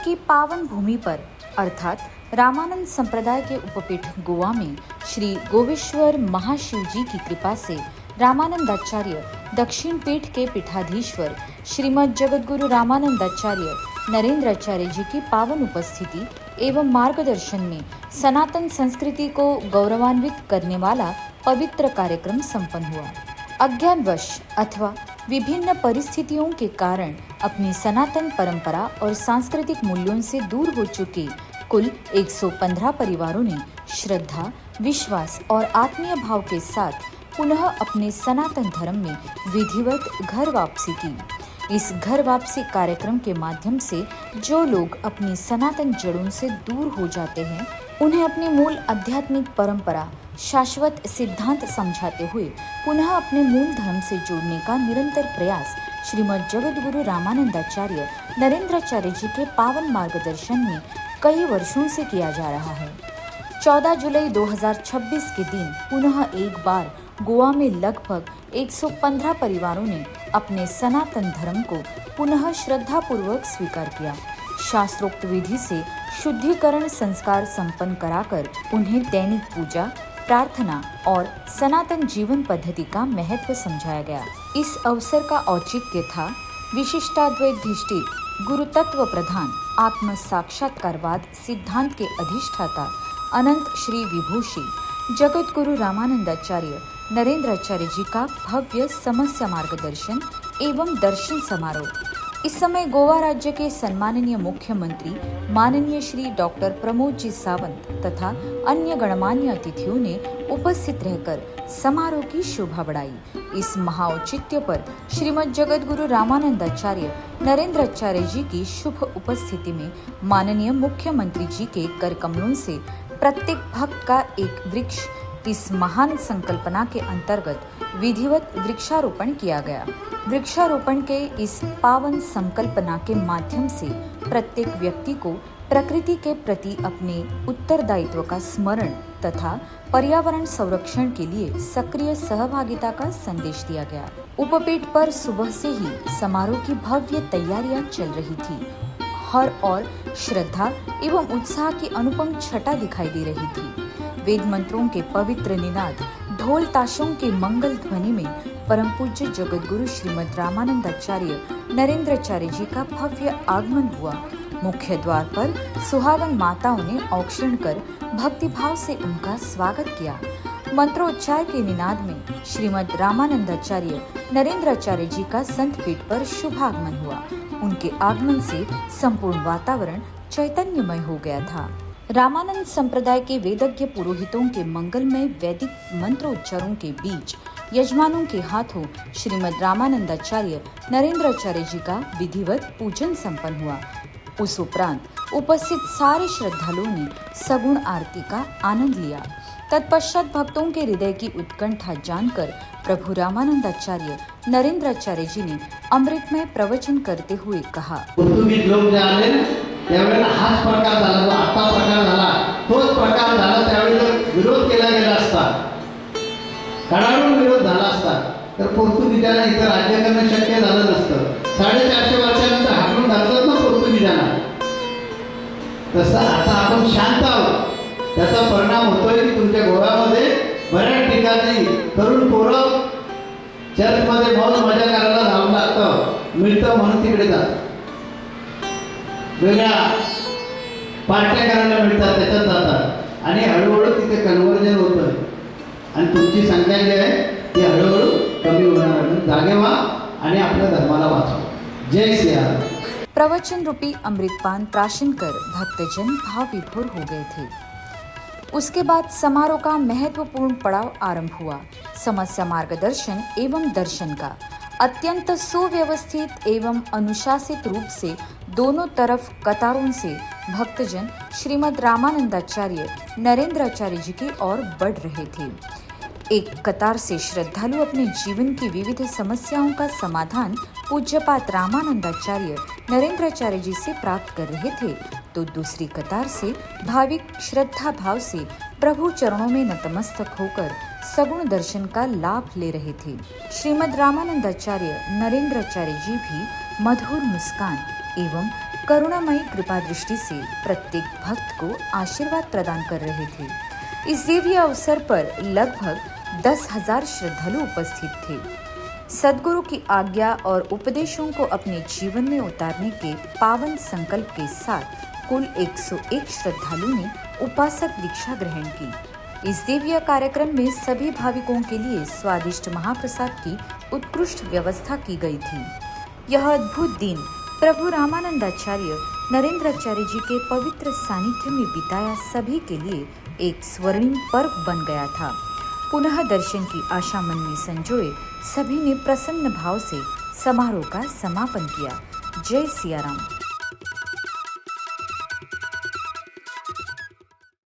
की पावन भूमि पर अर्थात रामानंद संप्रदाय के उपपीठ गोवा में श्री गोवेश्वर महाशिव जी की कृपा से रामानंदाचार्य दक्षिण पीठ के पीठाधीश्वर श्रीमद जगतगुरु रामानंदाचार्य नरेंद्राचार्य जी की पावन उपस्थिति एवं मार्गदर्शन में सनातन संस्कृति को गौरवान्वित करने वाला पवित्र कार्यक्रम संपन्न हुआ। अज्ञानवश अथवा विभिन्न परिस्थितियों के कारण अपनी सनातन परंपरा और सांस्कृतिक मूल्यों से दूर हो चुके कुल 115 परिवारों ने श्रद्धा, विश्वास और आत्मीय भाव के साथ पुनः अपने सनातन धर्म में विधिवत घर वापसी की। इस घर वापसी कार्यक्रम के माध्यम से जो लोग अपनी सनातन जड़ों से दूर हो जाते हैं, उन्हें अपनी मूल आध्यात्मिक परंपरा, शाश्वत सिद्धांत समझाते हुए पुनः अपने मूल धर्म से जोड़ने का निरंतर प्रयास श्रीमद जगतगुरु रामानंदाचार्य नरेंद्राचार्य जी के पावन मार्गदर्शन में कई वर्षों से किया जा रहा है। 14 जुलाई 2026 के दिन पुनः एक बार गोवा में लगभग 115 परिवारों ने अपने सनातन धर्म को पुनः श्रद्धापूर्वक स्वीकार किया। शास्त्रोक्त विधि से शुद्धिकरण संस्कार संपन्न कराकर उन्हें दैनिक पूजा, प्रार्थना और सनातन जीवन पद्धति का महत्व समझाया गया। इस अवसर का औचित्य था विशिष्टाद्वैधिष्ठित गुरु तत्व प्रधान आत्म साक्षात्कारवाद सिद्धांत के अधिष्ठाता अनंत श्री विभूषी जगतगुरु रामानंदाचार्य नरेंद्राचार्य जी का भव्य समस्या मार्गदर्शन एवं दर्शन समारोह। इस समय गोवा राज्य के सम्माननीय मुख्यमंत्री माननीय श्री डॉक्टर प्रमोद जी सावंत तथा अन्य गणमान्य अतिथियों ने उपस्थित रहकर समारोह की शोभा बढ़ाई। इस महाऔचित्य पर श्रीमद जगतगुरु रामानंदाचार्य नरेंद्राचार्य जी की शुभ उपस्थिति में माननीय मुख्यमंत्री जी के कर कमलों से प्रत्येक भक्त का एक वृक्ष इस महान संकल्पना के अंतर्गत विधिवत वृक्षारोपण किया गया। वृक्षारोपण के इस पावन संकल्पना के माध्यम से प्रत्येक व्यक्ति को प्रकृति के प्रति अपने उत्तरदायित्व का स्मरण तथा पर्यावरण संरक्षण के लिए सक्रिय सहभागिता का संदेश दिया गया। उपपीठ पर सुबह से ही समारोह की भव्य तैयारियां चल रही थी। हर और श्रद्धा एवं उत्साह की अनुपम छटा दिखाई दे रही थी। वेद मंत्रों के पवित्र निनाद, ढोल ताशों के मंगल ध्वनि में परम पूज्य जगतगुरु श्रीमद रामानंदाचार्य नरेंद्राचार्य जी का भव्य आगमन हुआ। मुख्य द्वार पर सुहागन माताओं ने औक्षण कर भक्तिभाव से उनका स्वागत किया। मंत्रोच्चार के निनाद में श्रीमद रामानंदाचार्य नरेंद्राचार्य जी का संत पीठ पर शुभागमन हुआ। उनके आगमन से संपूर्ण वातावरण चैतन्यमय हो गया था। रामानंद संप्रदाय के वेदज्ञ पुरोहितों के मंगलमय वैदिक मंत्रोच्चारों के बीच यजमानों के हाथों श्रीमद रामानंदाचार्य नरेंद्राचार्य जी का विधिवत पूजन संपन्न हुआ। उस उपरांत उपस्थित सारे श्रद्धालुओं ने सगुण आरती का आनंद लिया। तत्पश्चात भक्तों के हृदय की उत्कंठा जानकर प्रभु रामानंदाचार्य नरेंद्राचार्य जी ने अमृतमय प्रवचन करते हुए कहा, त्यावेळेला हाच प्रकार झाला, जो आता प्रकार झाला तोच प्रकार झाला त्यावेळी जर विरोध केला गेला असता, कडाडून विरोध झाला असता तर पोर्तुगीजांना इथं राज्य करणं शक्य झालं नसतं। 450 वर्षानंतर हाकून धरतात ना पोर्तुगीजांना, तसं आता आपण शांत आहोत। त्याचा परिणाम होतोय की तुमच्या गोव्यामध्ये बऱ्याच ठिकाणी तरुण पोरं चर्चमध्ये मौज मजा करायला जावं लागतं, मिळतं म्हणून तिकडे जातात, वेगळ्या पार्ट्या करायला मिळतात, त्याच्यात जातात आणि हळूहळू तिथे कन्वर्जन होतं आणि तुमची संख्या जी आहे ती हळूहळू कमी होणार आहे। जागे व्हा आणि आपल्या धर्माला वाचवा। जय सियाराम। प्रवचन रूपी अमृतपान प्राशन कर भक्तजन भाव विभोर हो गए थे। उसके बाद समारोह का महत्वपूर्ण पड़ाव आरंभ हुआ। समस्या मार्गदर्शन एवं दर्शन का अत्यंत सुव्यवस्थित एवं अनुशासित रूप से दोनों तरफ कतारों से भक्तजन श्रीमद रामानंदाचार्य नरेंद्राचार्य जी की ओर बढ़ रहे थे। एक कतार से श्रद्धालु अपने जीवन की विविध समस्याओं का समाधान पूज्यपात रामानंदाचार्य नरेंद्राचार्य जी से प्राप्त कर रहे थे, तो दूसरी कतार से भाविक श्रद्धा भाव से प्रभु चरणों में नतमस्तक होकर सगुण दर्शन का लाभ ले रहे थे। श्रीमद रामानंदाचार्य नरेंद्राचार्य जी भी मधुर मुस्कान एवं करुणामयी कृपा दृष्टि से प्रत्येक भक्त को आशीर्वाद प्रदान कर रहे थे। इस दिव्य अवसर पर लगभग 10,000 श्रद्धालु उपस्थित थे। सद्गुरु की आज्ञा और उपदेशों को अपने जीवन में उतारने के पावन संकल्प के साथ कुल 101 श्रद्धालु ने उपासक दीक्षा ग्रहण की। इस दिव्य कार्यक्रम में सभी भाविकों के लिए स्वादिष्ट महाप्रसाद की उत्कृष्ट व्यवस्था की गई थी। यह अद्भुत दिन प्रभु रामानंदाचार्य नरेंद्राचार्य जी के पवित्र सानिध्य में बिताया सभी के लिए एक स्वर्णिम पर्व बन गया था। पुनः दर्शन की आशा मन में संजोए सभी ने प्रसन्न भाव से समारोह का समापन किया। जय सिया राम।